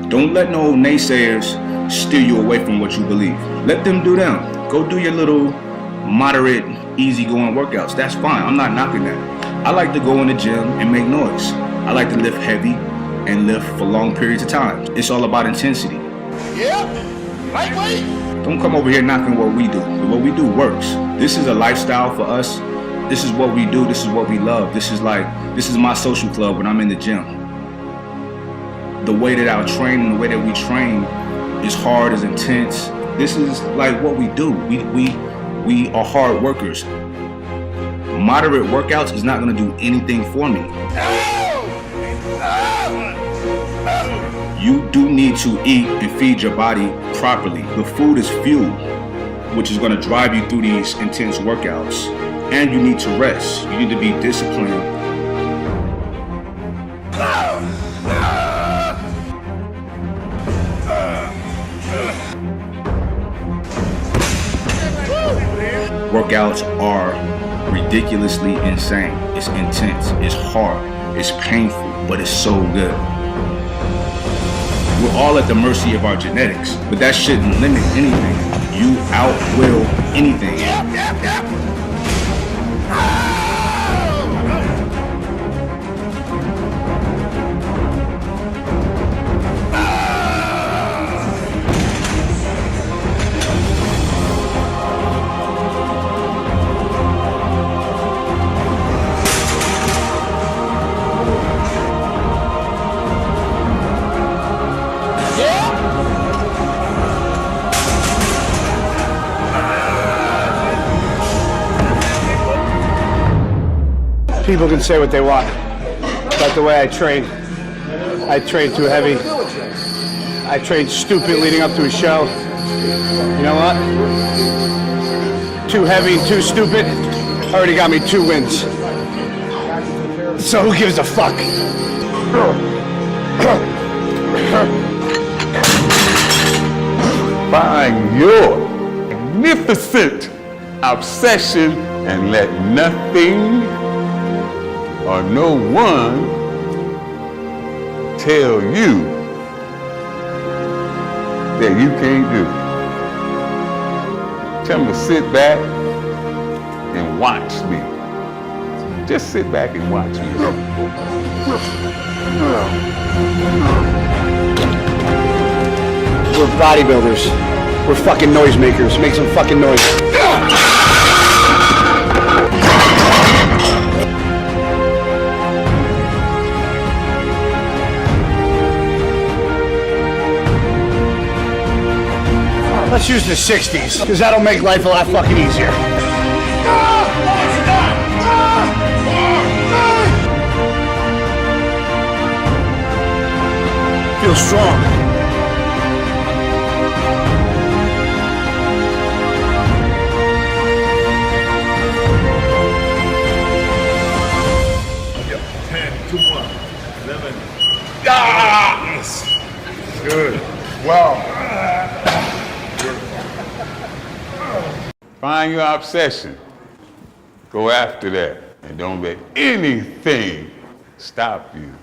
Don't let no naysayers steer you away from what you believe. Let them do them. Go do your little moderate, easygoing workouts. That's fine. I'm not knocking that. I like to go in the gym and make noise. I like to lift heavy and lift for long periods of time. It's all about intensity. Yeah, lightweight. Don't come over here knocking what we do. What we do works. This is a lifestyle for us. This is what we do. This is what we love. This is my social club when I'm in the gym. The way that I train and the way that we train is hard, is intense. This is like what we do. We are hard workers. Moderate workouts is not gonna do anything for me. You do need to eat and feed your body properly. The food is fuel, which is gonna drive you through these intense workouts. And you need to rest. You need to be disciplined. Workouts are ridiculously insane. It's intense, it's hard, it's painful, but it's so good. We're all at the mercy of our genetics, but that shouldn't limit anything. You outwill anything. People can say what they want about the way I train. I train too heavy. I train stupid leading up to a show. You know what? Too heavy, too stupid, already got me 2 wins. So who gives a fuck? Find your magnificent obsession and let nothing or no one tell you that you can't do. Tell them to sit back and watch me. Just sit back and watch me. We're bodybuilders. We're fucking noisemakers. Make some fucking noise. Let's use the 60s, because that'll make life a lot fucking easier. Feel strong. Yep. 10, 2, 1, 11. Yes! Good. Wow. Find your obsession. Go after that. And don't let anything stop you.